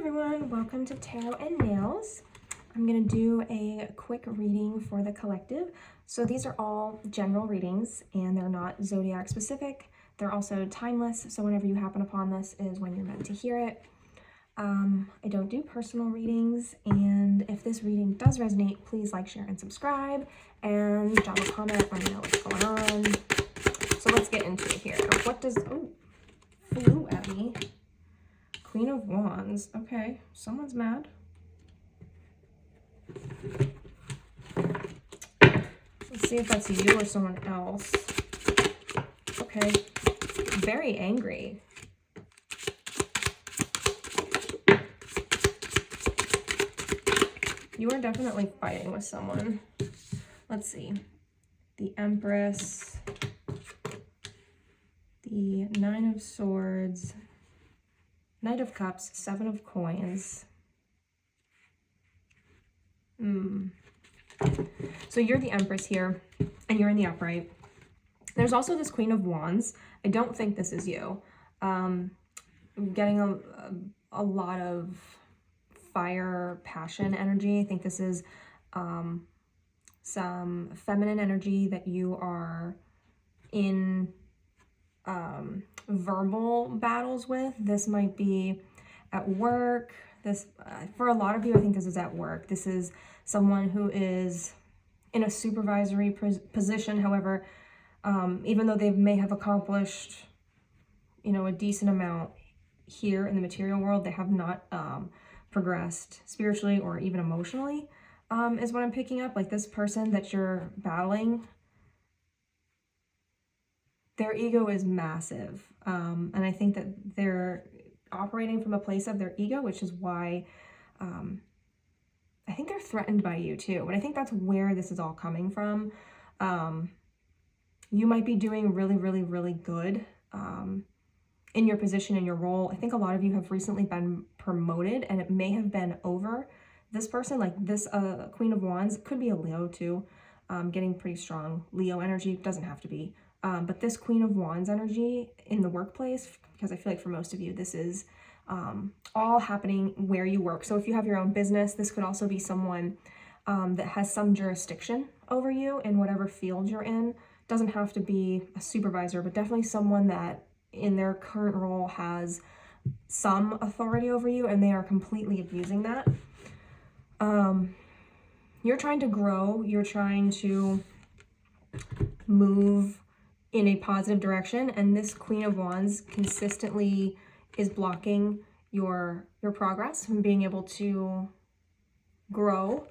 everyone, welcome to Tarot and Nails. I'm going to do a quick reading for the collective. So these are all general readings and they're not zodiac specific. They're also timeless, so whenever you happen upon this is when you're meant to hear it. I don't do personal readings, and if this reading does resonate, please like, share, and subscribe, and drop a comment, let me know what's going on. So let's get into it here. What does, oh, flew at me. Queen of Wands. Okay, someone's mad. Let's see if that's you or someone else. Okay, very angry. You are definitely fighting with someone. Let's see. The Empress. The Nine of Swords. Knight of Cups, Seven of Coins. So you're the Empress here, and you're in the upright. There's also this Queen of Wands. I don't think this is you. I'm getting a lot of fire, passion energy. I think this is some feminine energy that you are in verbal battles with. This might be at work. This for a lot of you, I think this is at work. This is someone who is in a supervisory position. However, even though they may have accomplished, a decent amount here in the material world, they have not progressed spiritually or even emotionally, is what I'm picking up. Like this person that you're battling, their ego is massive, and I think that they're operating from a place of their ego, which is why I think they're threatened by you too. But I think that's where this is all coming from. You might be doing really, really, really good in your position, in your role. I think a lot of you have recently been promoted, and it may have been over this person. Like this Queen of Wands could be a Leo too, getting pretty strong Leo energy. Doesn't have to be. But this Queen of Wands energy in the workplace, because I feel like for most of you, this is all happening where you work. So if you have your own business, this could also be someone that has some jurisdiction over you in whatever field you're in. Doesn't have to be a supervisor, but definitely someone that in their current role has some authority over you, and they are completely abusing that. You're trying to grow. You're trying to move in a positive direction, and this Queen of Wands consistently is blocking your progress from being able to grow.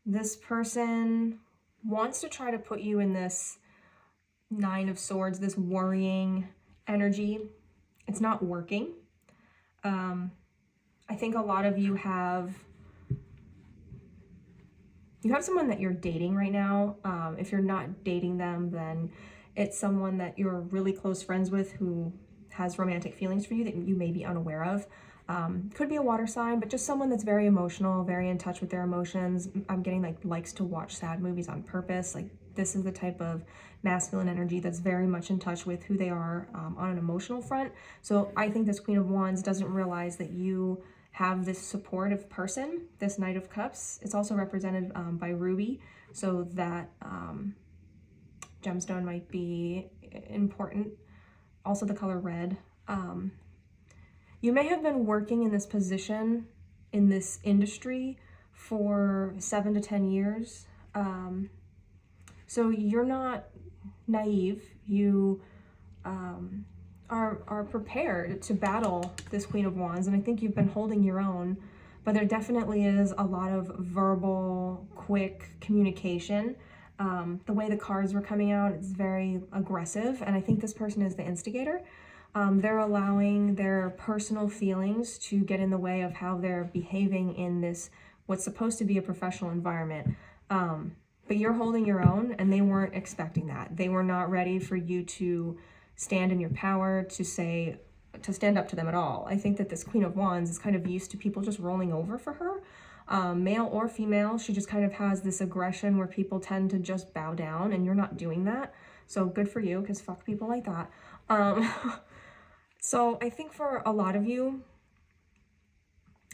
This person wants to try to put you in this Nine of Swords, this worrying energy. It's not working. I think a lot of you have someone that you're dating right now. If you're not dating them, then it's someone that you're really close friends with who has romantic feelings for you that you may be unaware of. Could be a water sign, but just someone that's very emotional, very in touch with their emotions. I'm getting likes to watch sad movies on purpose. Like this is the type of masculine energy that's very much in touch with who they are on an emotional front. So I think this Queen of Wands doesn't realize that you have this supportive person, this Knight of Cups. It's also represented by ruby, so that gemstone might be important. Also the color red. You may have been working in this position, in this industry for 7 to 10 years. So you're not naive. You are prepared to battle this Queen of Wands, and I think you've been holding your own, but there definitely is a lot of verbal, quick communication. The way the cards were coming out, it's very aggressive, and I think this person is the instigator. They're allowing their personal feelings to get in the way of how they're behaving in this, what's supposed to be a professional environment. But you're holding your own, and they weren't expecting that. They were not ready for you to stand in your power, to stand up to them at all. I think that this Queen of Wands is kind of used to people just rolling over for her, male or female. She just kind of has this aggression where people tend to just bow down, and you're not doing that. So good for you, because fuck people like that. So I think for a lot of you,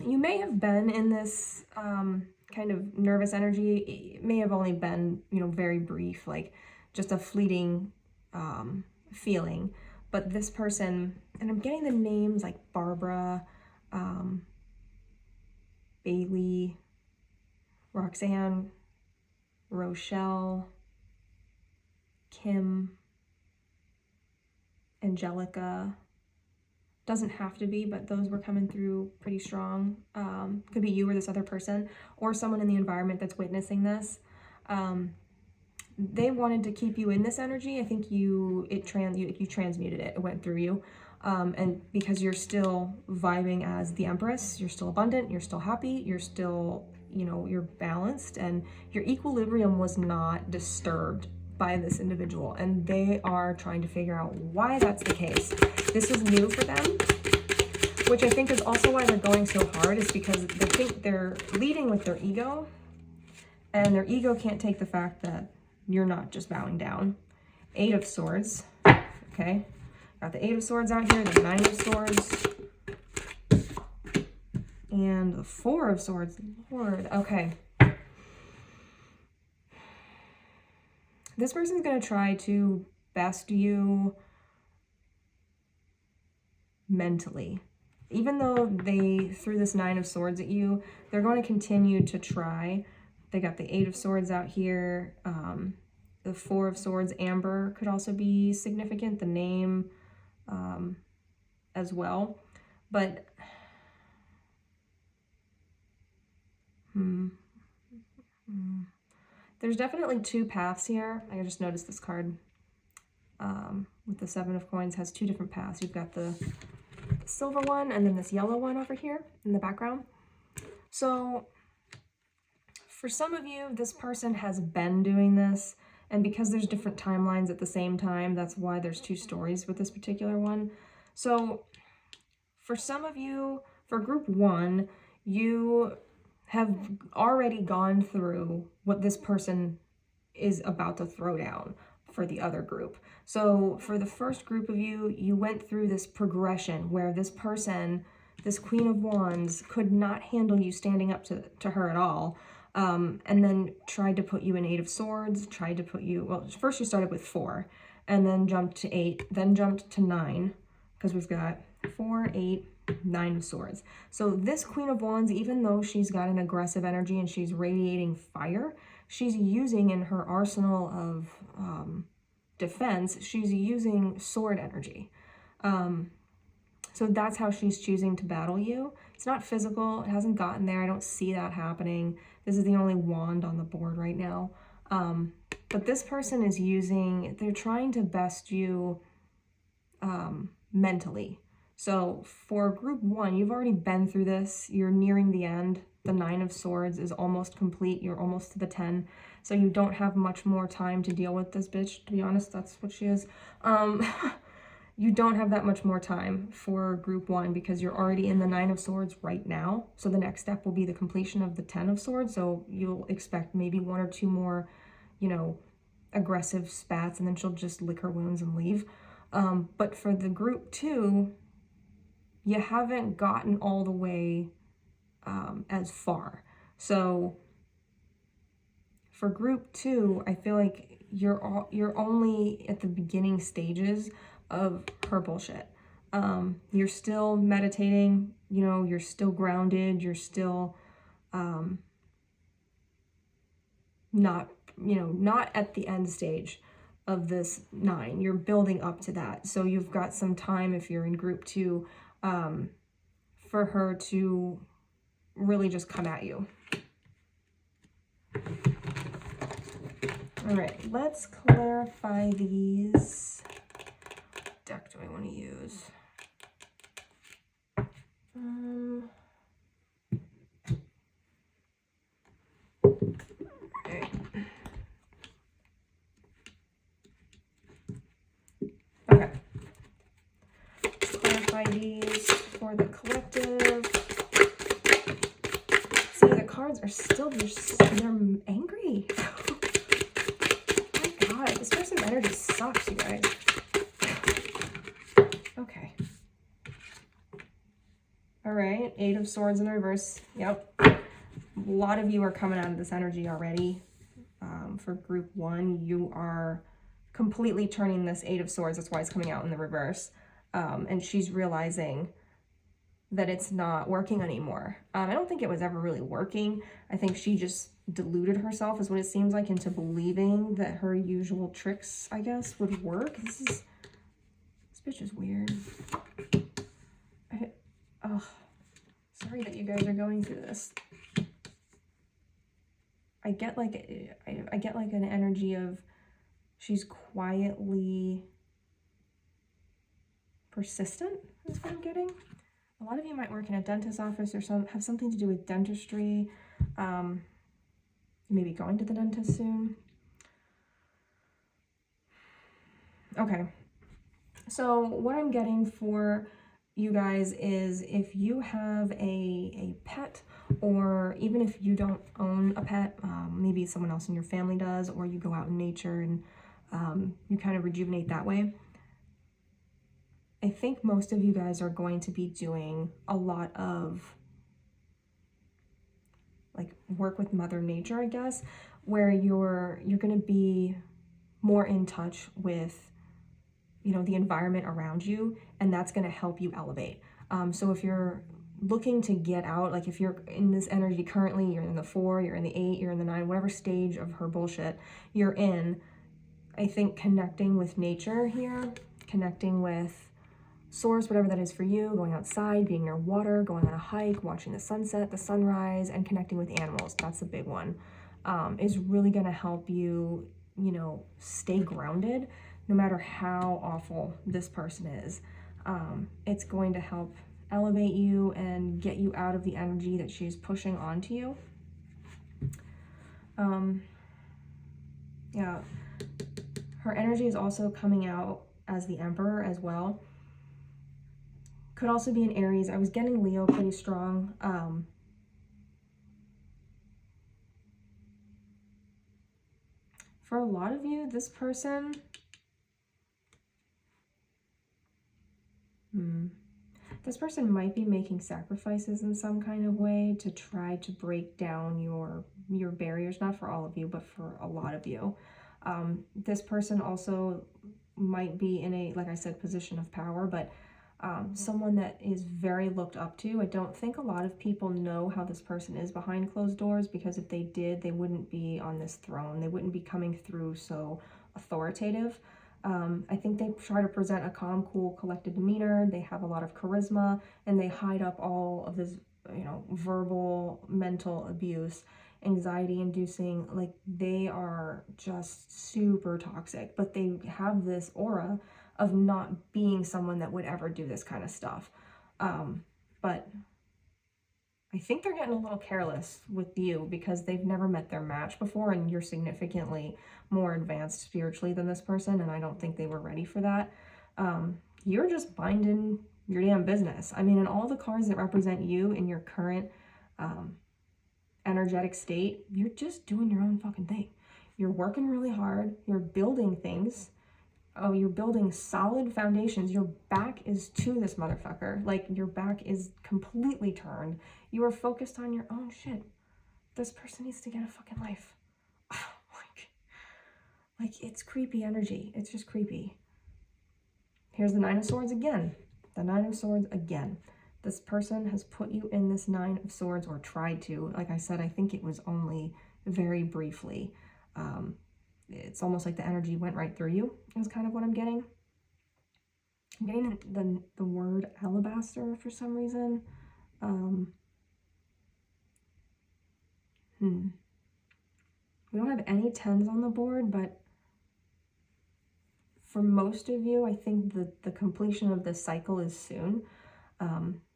you may have been in this kind of nervous energy. It may have only been, you know, very brief, like just a fleeting feeling. But this person, and I'm getting the names like Barbara, Bailey, Roxanne, Rochelle, Kim, Angelica. Doesn't have to be, but those were coming through pretty strong. Could be you or this other person, or someone in the environment that's witnessing this. They wanted to keep you in this energy. I think you transmuted it. It went through you. And because you're still vibing as the Empress, you're still abundant, you're still happy, you're still, you know, you're balanced, and your equilibrium was not disturbed by this individual, and they are trying to figure out why that's the case. This is new for them, which I think is also why they're going so hard, is because they think they're leading with their ego, and their ego can't take the fact that you're not just bowing down. 8 of Swords, okay? Got the 8 of Swords out here, the 9 of Swords, and the 4 of Swords. Lord, okay. This person's going to try to best you mentally. Even though they threw this 9 of Swords at you, they're going to continue to try. They got the 8 of Swords out here. The 4 of Swords, Amber, could also be significant. The name as well. But there's definitely 2 paths here. I just noticed this card with the 7 of Coins has 2 different paths. You've got the silver one and then this yellow one over here in the background. So for some of you, this person has been doing this, and because there's different timelines at the same time, that's why there's 2 stories with this particular one. So for some of you, for group 1, you have already gone through what this person is about to throw down for the other group. So for the first group of you, you went through this progression where this person, this Queen of Wands, could not handle you standing up to her at all. And then tried to put you in 8 of Swords, tried to put you, well, first you started with 4, and then jumped to 8, then jumped to 9, because we've got 4, 8, 9 of Swords. So this Queen of Wands, even though she's got an aggressive energy and she's radiating fire, she's using in her arsenal of defense, she's using sword energy. So that's how she's choosing to battle you. It's not physical. It hasn't gotten there. I don't see that happening. This is the only wand on the board right now. But this person is using, they're trying to best you mentally. So for group 1, you've already been through this. You're nearing the end. The 9 of Swords is almost complete. You're almost to the 10. So you don't have much more time to deal with this bitch. To be honest, that's what she is. You don't have that much more time for group 1 because you're already in the 9 of Swords right now. So the next step will be the completion of the 10 of Swords. So you'll expect maybe 1 or 2 more, you know, aggressive spats, and then she'll just lick her wounds and leave. But for the group 2, you haven't gotten all the way as far. So for group 2, I feel like you're only at the beginning stages of her bullshit. You're still meditating, you know, you're still grounded, you're still not at the end stage of this 9. You're building up to that. So you've got some time, if you're in group 2, for her to really just come at you. All right, let's clarify these. What deck do I want to use? All right. Okay. Let's clarify these for the collective. See, the cards are still, they're angry. Oh my God, this person's energy sucks, you guys. Okay. All right, 8 of Swords in reverse. Yep. A lot of you are coming out of this energy already. For group 1, you are completely turning this 8 of Swords. That's why it's coming out in the reverse. And she's realizing that it's not working anymore. I don't think it was ever really working. I think she just deluded herself, is what it seems like, into believing that her usual tricks, I guess, would work. This bitch is weird. Oh, sorry that you guys are going through this. I get like an energy of she's quietly persistent, is what I'm getting. A lot of you might work in a dentist's office or have something to do with dentistry. Maybe going to the dentist soon. Okay. So what I'm getting for you guys is, if you have a pet, or even if you don't own a pet, maybe someone else in your family does, or you go out in nature and you kind of rejuvenate that way. I think most of you guys are going to be doing a lot of like work with Mother Nature, I guess, where you're going to be more in touch with, you know, the environment around you, and that's going to help you elevate. So if you're looking to get out, like if you're in this energy currently, you're in the 4, you're in the 8, you're in the 9, whatever stage of her bullshit you're in, I think connecting with nature here, connecting with source, whatever that is for you, going outside, being near water, going on a hike, watching the sunset, the sunrise, and connecting with animals, that's a big one, is really going to help you, you know, stay grounded no matter how awful this person is. It's going to help elevate you and get you out of the energy that she's pushing onto you. Yeah, her energy is also coming out as the Emperor as well. Could also be an Aries. I was getting Leo pretty strong. For a lot of you, this person, this person might be making sacrifices in some kind of way to try to break down your barriers. Not for all of you, but for a lot of you. This person also might be in a, like I said, position of power, but someone that is very looked up to. I don't think a lot of people know how this person is behind closed doors, because if they did, they wouldn't be on this throne. They wouldn't be coming through so authoritative. I think they try to present a calm, cool, collected demeanor. They have a lot of charisma, and they hide up all of this, you know, verbal, mental abuse, anxiety inducing. Like, they are just super toxic, but they have this aura of not being someone that would ever do this kind of stuff. But I think they're getting a little careless with you because they've never met their match before, and you're significantly more advanced spiritually than this person, and I don't think they were ready for that. You're just minding your damn business. I mean, in all the cards that represent you in your current energetic state, you're just doing your own fucking thing. You're working really hard. You're building things. Oh, you're building solid foundations. Your back is to this motherfucker. Like, your back is completely turned. You are focused on your own shit. This person needs to get a fucking life. Like, it's creepy energy. It's just creepy. Here's the 9 of Swords again. The 9 of Swords again. This person has put you in this 9 of Swords, or tried to. Like I said, I think it was only very briefly. It's almost like the energy went right through you, is kind of what I'm getting. I'm getting the word alabaster for some reason. We don't have any 10s on the board, but for most of you, I think the completion of this cycle is soon.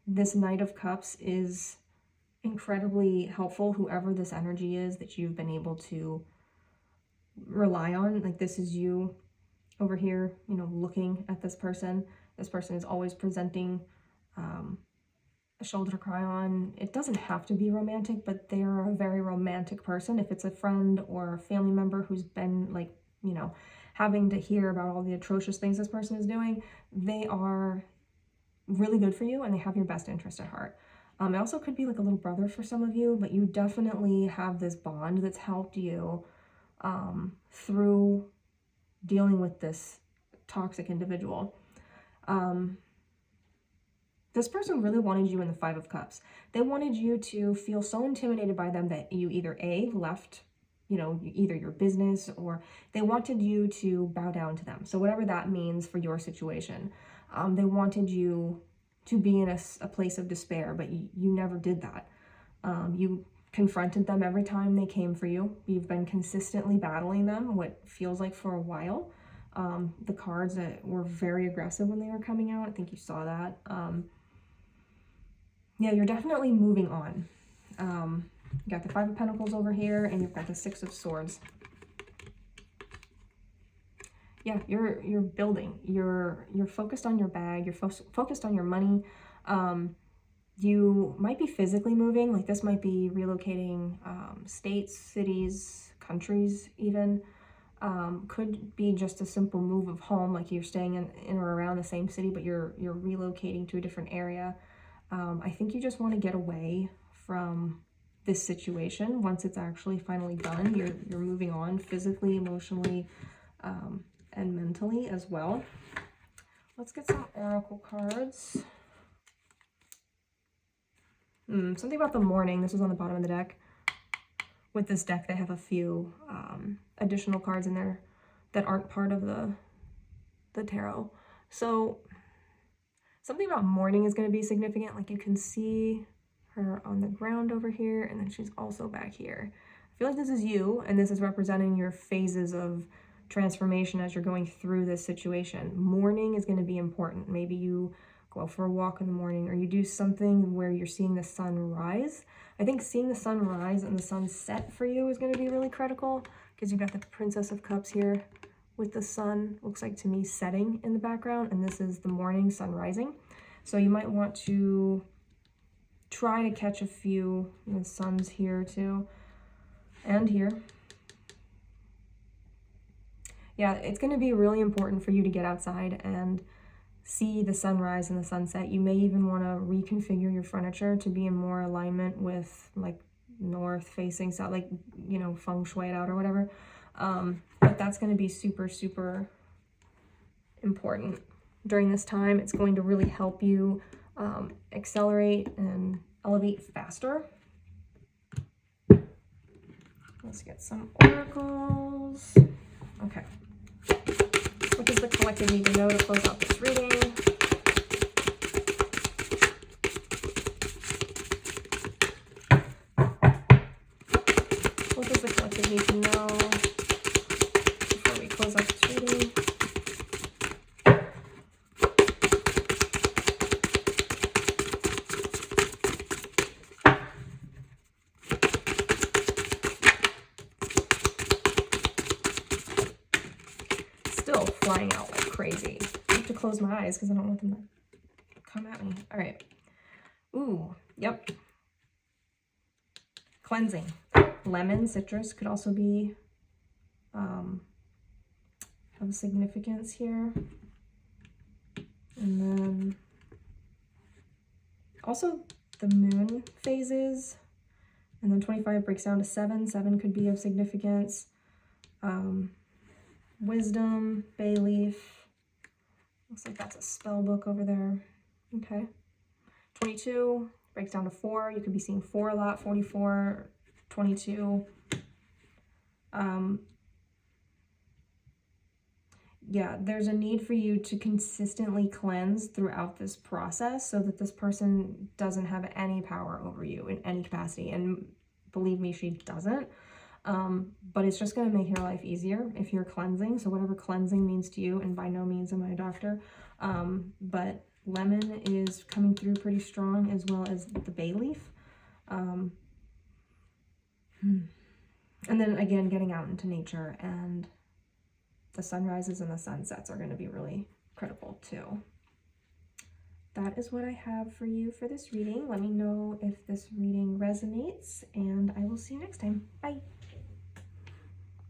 This Knight of Cups is incredibly helpful, whoever this energy is that you've been able to rely on. Like, this is you over here, you know, looking at this person. This person is always presenting a shoulder to cry on. It doesn't have to be romantic, but they're a very romantic person. If it's a friend or a family member who's been, like, you know, having to hear about all the atrocious things this person is doing, they are really good for you, and they have your best interest at heart. It also could be like a little brother for some of you, but you definitely have this bond that's helped you through dealing with this toxic individual. This person really wanted you in the Five of Cups. They wanted you to feel so intimidated by them that you either left, either your business, or they wanted you to bow down to them. So whatever that means for your situation, they wanted you to be in a place of despair, but you never did that. You confronted them every time they came for you. You've been consistently battling them, what feels like for a while. The cards that were very aggressive when they were coming out, I think you saw that. Yeah, you're definitely moving on. You got the Five of Pentacles over here, and you've got the Six of Swords. Yeah, you're building. You're focused on your bag. You're focused on your money. You might be physically moving. Like this might be relocating states, cities, countries even. Could be just a simple move of home, like you're staying in or around the same city, but you're relocating to a different area. I think you just want to get away from this situation. Once it's actually finally done, you're moving on physically, emotionally, and mentally as well. Let's get some oracle cards. Something about the morning. This was on the bottom of the deck. With this deck, they have a few additional cards in there that aren't part of the tarot. So something about morning is going to be significant. Like you can see her on the ground over here, and then she's also back here. I feel like this is you, and this is representing your phases of transformation as you're going through this situation. Morning is going to be important. Maybe you go for a walk in the morning, or you do something where you're seeing the sun rise. I think seeing the sun rise and the sun set for you is going to be really critical, because you've got the Princess of Cups here with the sun, looks like to me, setting in the background, and this is the morning, sun rising. So you might want to try to catch a few. The sun's here too, and here. Yeah, it's going to be really important for you to get outside and see the sunrise and the sunset. You may even want to reconfigure your furniture to be in more alignment with like north facing south, like, feng shui it out or whatever. But that's going to be super, super important during this time. It's going to really help you accelerate and elevate faster. Let's get some oracles. Okay. What does the collective need to know to close out this reading? What does the collective need to know before we close out this reading? Still flying out like crazy. I have to close my eyes because I don't want them to come at me. All right. Ooh, yep. Cleansing. Lemon, citrus could also be have significance here. And then also the moon phases. And then 25 breaks down to 7. 7 could be of significance. Wisdom, bay leaf. Looks like that's a spell book over there. Okay. 22 breaks down to 4. You could be seeing 4 a lot. 44, 22. Yeah, there's a need for you to consistently cleanse throughout this process so that this person doesn't have any power over you in any capacity. And believe me, she doesn't. But it's just going to make your life easier if you're cleansing. So whatever cleansing means to you, and by no means am I a doctor, but lemon is coming through pretty strong, as well as the bay leaf. And then again, getting out into nature, and the sunrises and the sunsets are going to be really critical too. That is what I have for you for this reading. Let me know if this reading resonates, and I will see you next time. Bye.